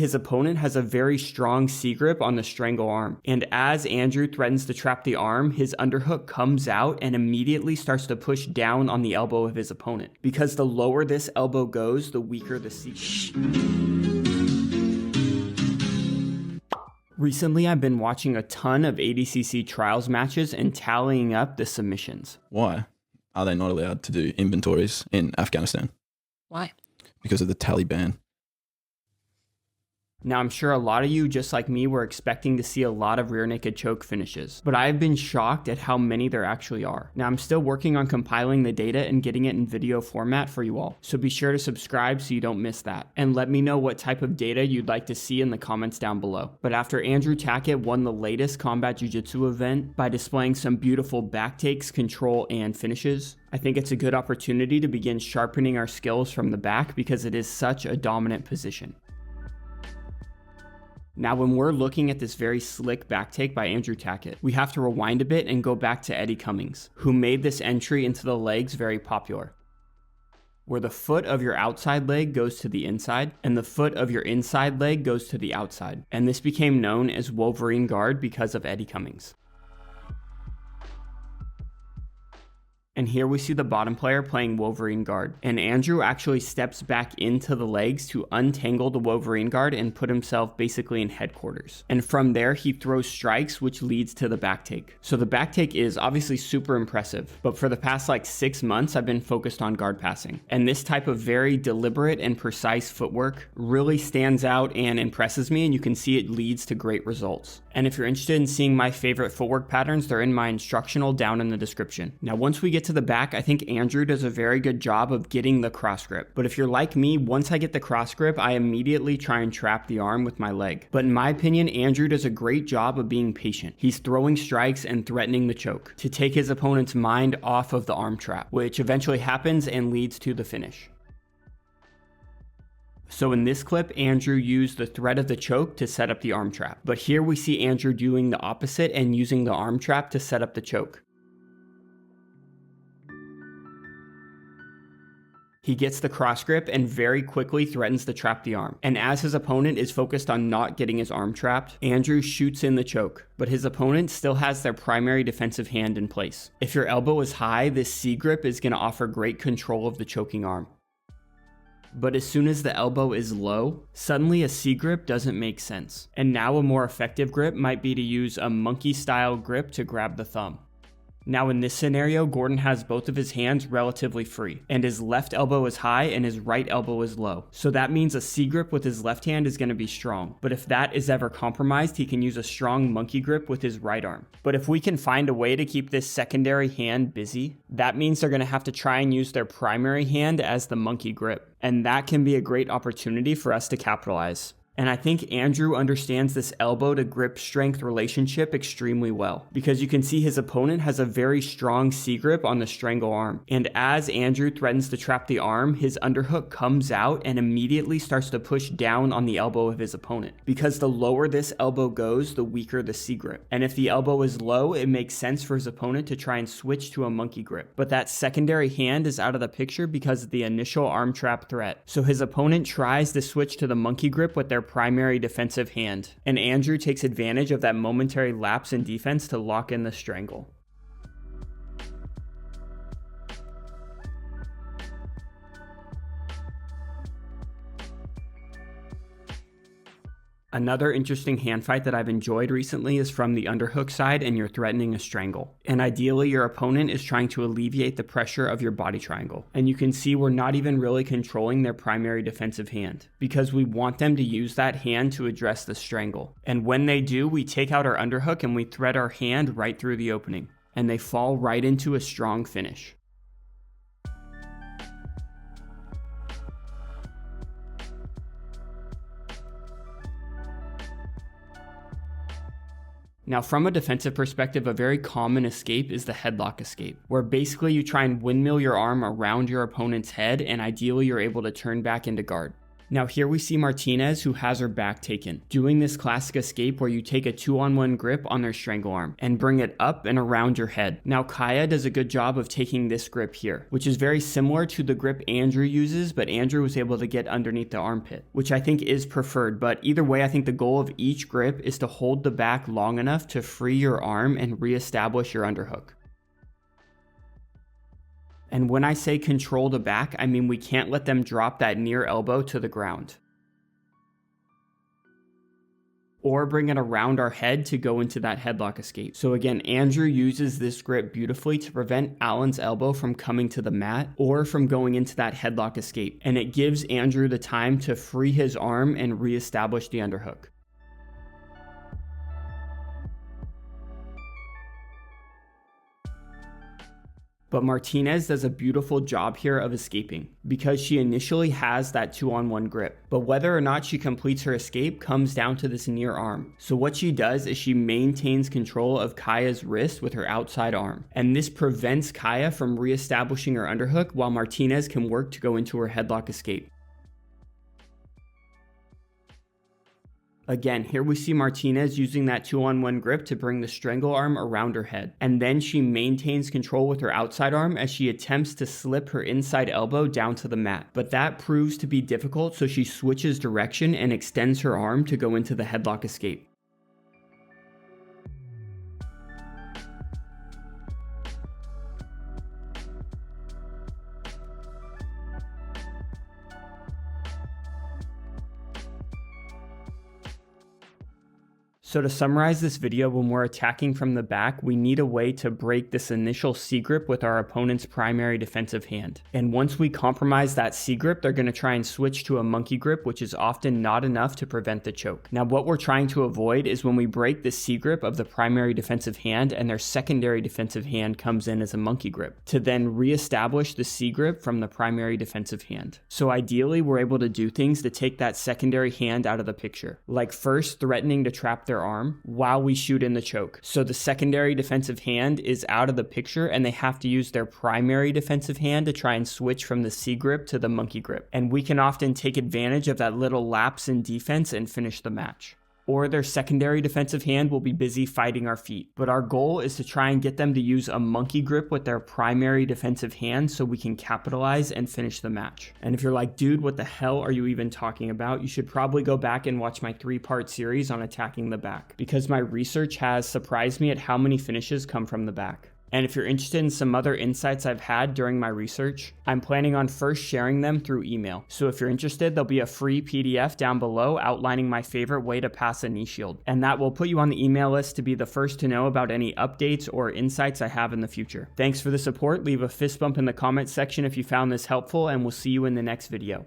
His opponent has a very strong C-grip on the strangle arm, and as Andrew threatens to trap the arm, his underhook comes out and immediately starts to push down on the elbow of his opponent. Because the lower this elbow goes, the weaker the C-grip. Recently, I've been watching a ton of ADCC trials matches and tallying up the submissions. Why are they not allowed to do inventories in Afghanistan? Why? Because of the Taliban. Now, I'm sure a lot of you, just like me, were expecting to see a lot of rear naked choke finishes, but I've been shocked at how many there actually are. Now, I'm still working on compiling the data and getting it in video format for you all, so be sure to subscribe so you don't miss that. And let me know what type of data you'd like to see in the comments down below. But after Andrew Tackett won the latest Combat Jiu Jitsu event by displaying some beautiful back takes, control, and finishes, I think it's a good opportunity to begin sharpening our skills from the back because it is such a dominant position. Now, when we're looking at this very slick back take by Andrew Tackett, we have to rewind a bit and go back to Eddie Cummings, who made this entry into the legs very popular, where the foot of your outside leg goes to the inside and the foot of your inside leg goes to the outside. And this became known as Wolverine guard because of Eddie Cummings. And here we see the bottom player playing Wolverine guard. And Andrew actually steps back into the legs to untangle the Wolverine guard and put himself basically in headquarters. And from there, he throws strikes, which leads to the back take. So the back take is obviously super impressive, but for the past like 6 months, I've been focused on guard passing. And this type of very deliberate and precise footwork really stands out and impresses me, and you can see it leads to great results. And if you're interested in seeing my favorite footwork patterns, they're in my instructional down in the description. Now, once we get to the back, I think Andrew does a very good job of getting the cross grip. But if you're like me, once I get the cross grip, I immediately try and trap the arm with my leg. But in my opinion, Andrew does a great job of being patient. He's throwing strikes and threatening the choke to take his opponent's mind off of the arm trap, which eventually happens and leads to the finish. So in this clip, Andrew used the threat of the choke to set up the arm trap. But here we see Andrew doing the opposite and using the arm trap to set up the choke. He gets the cross grip and very quickly threatens to trap the arm. And as his opponent is focused on not getting his arm trapped, Andrew shoots in the choke. But his opponent still has their primary defensive hand in place. If your elbow is high, this C grip is going to offer great control of the choking arm. But as soon as the elbow is low, suddenly a C grip doesn't make sense. And now a more effective grip might be to use a monkey style grip to grab the thumb. Now in this scenario, Gordon has both of his hands relatively free, and his left elbow is high and his right elbow is low. So that means a C grip with his left hand is going to be strong. But if that is ever compromised, he can use a strong monkey grip with his right arm. But if we can find a way to keep this secondary hand busy, that means they're going to have to try and use their primary hand as the monkey grip. And that can be a great opportunity for us to capitalize. And I think Andrew understands this elbow to grip strength relationship extremely well, because you can see his opponent has a very strong C grip on the strangle arm. And as Andrew threatens to trap the arm, his underhook comes out and immediately starts to push down on the elbow of his opponent. Because the lower this elbow goes, the weaker the C grip. And if the elbow is low, it makes sense for his opponent to try and switch to a monkey grip. But that secondary hand is out of the picture because of the initial arm trap threat. So his opponent tries to switch to the monkey grip with their primary defensive hand, and Andrew takes advantage of that momentary lapse in defense to lock in the strangle. Another interesting hand fight that I've enjoyed recently is from the underhook side and you're threatening a strangle. And ideally your opponent is trying to alleviate the pressure of your body triangle. And you can see we're not even really controlling their primary defensive hand because we want them to use that hand to address the strangle. And when they do, we take out our underhook and we thread our hand right through the opening. And they fall right into a strong finish. Now, from a defensive perspective, a very common escape is the headlock escape, where basically you try and windmill your arm around your opponent's head and ideally you're able to turn back into guard. Now here we see Martinez, who has her back taken, doing this classic escape where you take a 2-on-1 grip on their strangle arm and bring it up and around your head. Now Kaya does a good job of taking this grip here, which is very similar to the grip Andrew uses, but Andrew was able to get underneath the armpit, which I think is preferred. But either way, I think the goal of each grip is to hold the back long enough to free your arm and reestablish your underhook. And when I say control the back, I mean we can't let them drop that near elbow to the ground, or bring it around our head to go into that headlock escape. So again, Andrew uses this grip beautifully to prevent Alan's elbow from coming to the mat or from going into that headlock escape. And it gives Andrew the time to free his arm and reestablish the underhook. But Martinez does a beautiful job here of escaping because she initially has that 2-on-1 grip. But whether or not she completes her escape comes down to this near arm. So what she does is she maintains control of Kaya's wrist with her outside arm. And this prevents Kaya from reestablishing her underhook while Martinez can work to go into her headlock escape. Again, here we see Martinez using that 2-on-1 grip to bring the strangle arm around her head. And then she maintains control with her outside arm as she attempts to slip her inside elbow down to the mat. But that proves to be difficult, so she switches direction and extends her arm to go into the headlock escape. So to summarize this video, when we're attacking from the back, we need a way to break this initial C grip with our opponent's primary defensive hand. And once we compromise that C grip, they're going to try and switch to a monkey grip, which is often not enough to prevent the choke. Now, what we're trying to avoid is when we break the C grip of the primary defensive hand and their secondary defensive hand comes in as a monkey grip, to then reestablish the C grip from the primary defensive hand. So ideally, we're able to do things to take that secondary hand out of the picture, like first threatening to trap their arm while we shoot in the choke. So the secondary defensive hand is out of the picture and they have to use their primary defensive hand to try and switch from the C grip to the monkey grip. And we can often take advantage of that little lapse in defense and finish the match. Or their secondary defensive hand will be busy fighting our feet. But our goal is to try and get them to use a monkey grip with their primary defensive hand so we can capitalize and finish the match. And if you're like, dude, what the hell are you even talking about? You should probably go back and watch my 3-part series on attacking the back, because my research has surprised me at how many finishes come from the back. And if you're interested in some other insights I've had during my research, I'm planning on first sharing them through email. So if you're interested, there'll be a free PDF down below outlining my favorite way to pass a knee shield. And that will put you on the email list to be the first to know about any updates or insights I have in the future. Thanks for the support. Leave a fist bump in the comment section if you found this helpful, and we'll see you in the next video.